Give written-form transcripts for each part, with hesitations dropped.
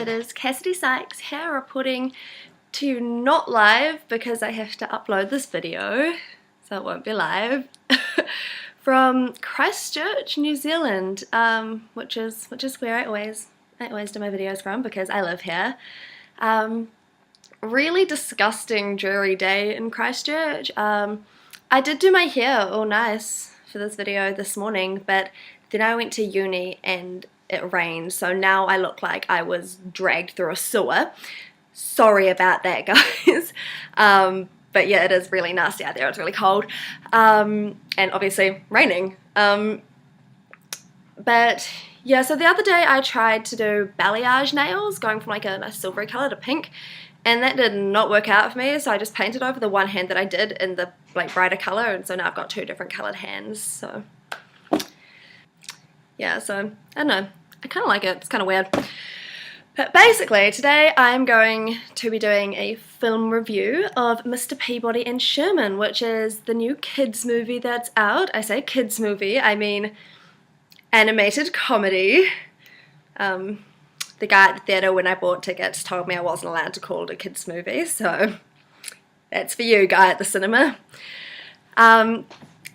it is Cassidy Sykes here reporting to you not live because I have to upload this video, so it won't be live, from Christchurch, New Zealand, which is where I always do my videos from because I live here. Really disgusting, dreary day in Christchurch. I did do my hair all nice for this video this morning, but then I went to uni and it rained, so now I look like I was dragged through a sewer. Sorry about that, guys. But yeah, it is really nasty out there. It's really cold, and obviously raining. But yeah, so the other day I tried to do balayage nails, going from like a silvery colour to pink, and that did not work out for me, so I just painted over the one hand that I did in the like brighter colour, and so now I've got two different coloured hands. So yeah, so I don't know, I kind of like it. It's kind of weird. But basically, today I'm going to be doing a film review of Mr. Peabody and Sherman, which is the new kids movie that's out. I say kids movie, I mean animated comedy. The guy at the theatre when I bought tickets told me I wasn't allowed to call it a kids movie, so that's for you, guy at the cinema.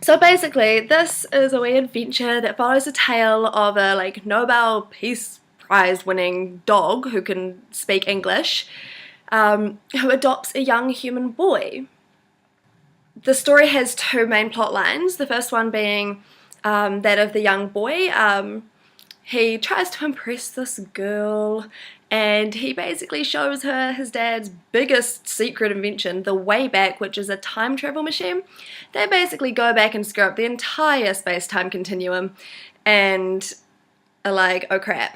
So basically, this is a wee adventure that follows a tale of a like Nobel Peace Prize winning dog who can speak English, who adopts a young human boy. The story has two main plot lines, the first one being that of the young boy. He tries to impress this girl, and he basically shows her his dad's biggest secret invention, the Wayback, which is a time travel machine. They basically go back and screw up the entire space-time continuum and are like, oh crap.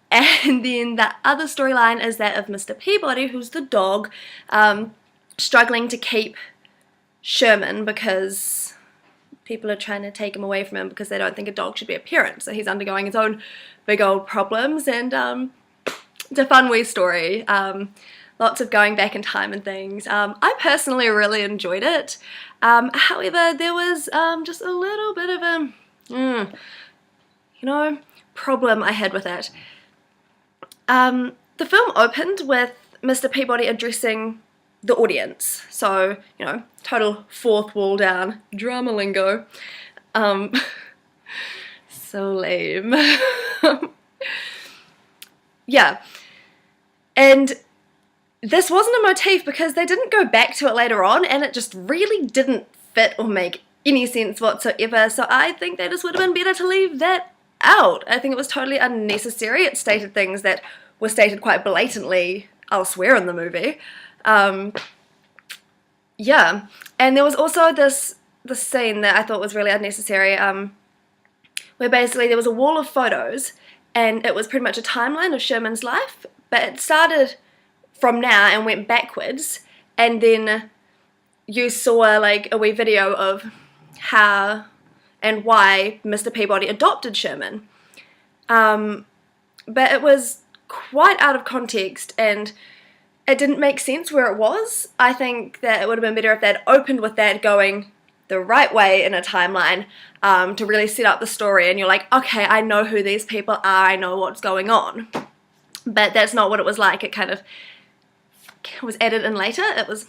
And then the other storyline is that of Mr. Peabody, who's the dog, struggling to keep Sherman because people are trying to take him away from him because they don't think a dog should be a parent. So he's undergoing his own big old problems, and it's a fun wee story. Lots of going back in time and things. I personally really enjoyed it. However, there was just a little bit of a, problem I had with it. The film opened with Mr. Peabody addressing the audience, so, total fourth wall down, drama lingo. So lame. Yeah, and this wasn't a motif because they didn't go back to it later on, and it just really didn't fit or make any sense whatsoever, so I think they just would have been better to leave that out. I think it was totally unnecessary. It stated things that were stated quite blatantly elsewhere in the movie. Yeah, and there was also this scene that I thought was really unnecessary, where basically there was a wall of photos, and it was pretty much a timeline of Sherman's life, but it started from now and went backwards, and then you saw like a wee video of how and why Mr. Peabody adopted Sherman. But it was quite out of context, and it didn't make sense where it was. I think that it would have been better if they'd opened with that going the right way in a timeline, to really set up the story, and you're like, okay, I know who these people are, I know what's going on. But that's not what it was like. It kind of was added in later. It was,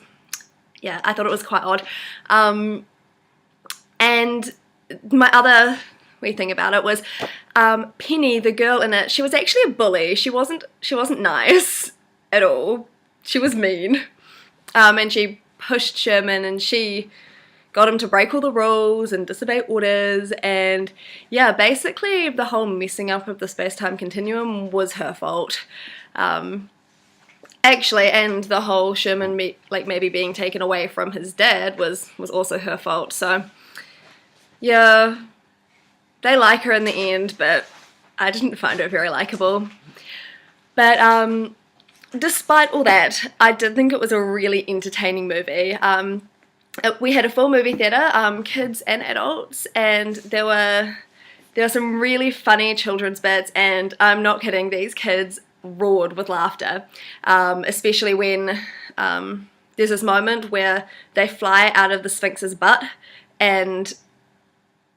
yeah, I thought it was quite odd. And my other wee thing about it was Penny, the girl in it, she was actually a bully. She wasn't nice at all. She was mean, and she pushed Sherman, and she got him to break all the rules and disobey orders, and yeah, basically the whole messing up of the space-time continuum was her fault. Actually, and the whole Sherman maybe being taken away from his dad was also her fault. So yeah, they like her in the end, but I didn't find her very likable. But despite all that, I did think it was a really entertaining movie. We had a full movie theatre, kids and adults, and there were some really funny children's bits, and I'm not kidding, these kids roared with laughter, especially when there's this moment where they fly out of the Sphinx's butt, and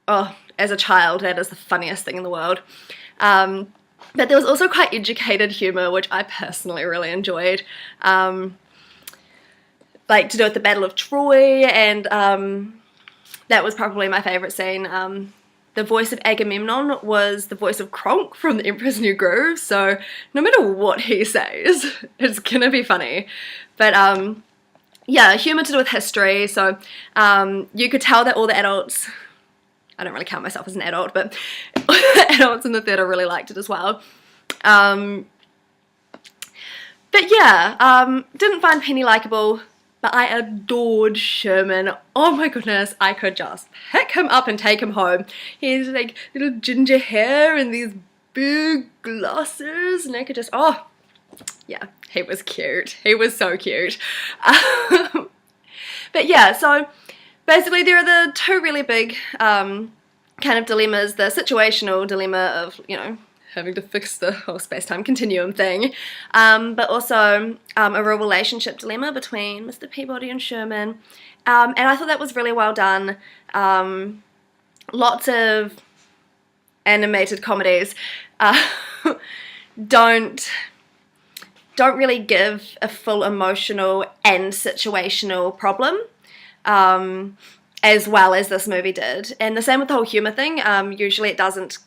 oh, as a child, that is the funniest thing in the world. But there was also quite educated humour, which I personally really enjoyed. Like to do with the Battle of Troy, and that was probably my favourite scene. The voice of Agamemnon was the voice of Kronk from The Emperor's New Groove, so no matter what he says, it's gonna be funny. But yeah, humour to do with history, so you could tell that all the adults, I don't really count myself as an adult, but adults in the theatre really liked it as well. But yeah, didn't find Penny likeable, but I adored Sherman. Oh my goodness, I could just pick him up and take him home. He has like little ginger hair and these big glasses, and I could just, oh yeah, he was cute. He was so cute. But yeah, so basically there are the two really big kind of dilemmas. The situational dilemma of, you know, having to fix the whole space-time continuum thing, but also a real relationship dilemma between Mr. Peabody and Sherman. And I thought that was really well done. Lots of animated comedies don't really give a full emotional and situational problem, as well as this movie did. And the same with the whole humour thing. Usually it doesn't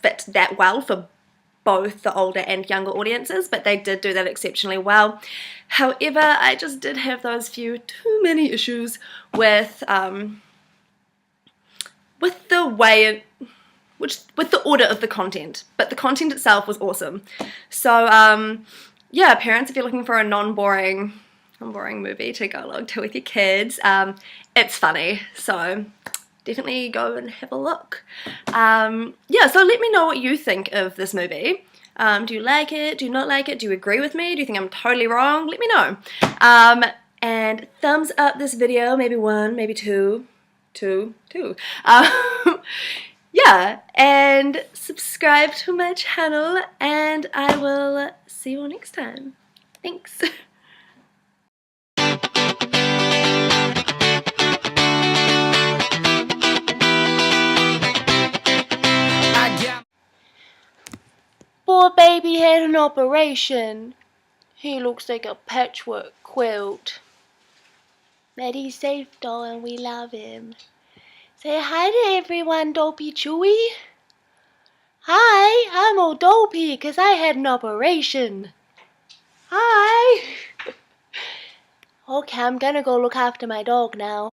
fit that well for both the older and younger audiences, but they did do that exceptionally well. However, I just did have those too many issues with the way with the order of the content, but the content itself was awesome. So yeah, parents, if you're looking for a non-boring movie to go along to with your kids, it's funny, so definitely go and have a look. Yeah, so let me know what you think of this movie. Do you like it? Do you not like it? Do you agree with me? Do you think I'm totally wrong? Let me know. And thumbs up this video, maybe one, maybe two. Yeah, and subscribe to my channel, and I will see you all next time. Thanks. Poor baby had an operation. He looks like a patchwork quilt. But he's safe, doll, and we love him. Say hi to everyone, Dopey Chewy. Hi, I'm old Dopey because I had an operation. Hi. Okay, I'm gonna go look after my dog now.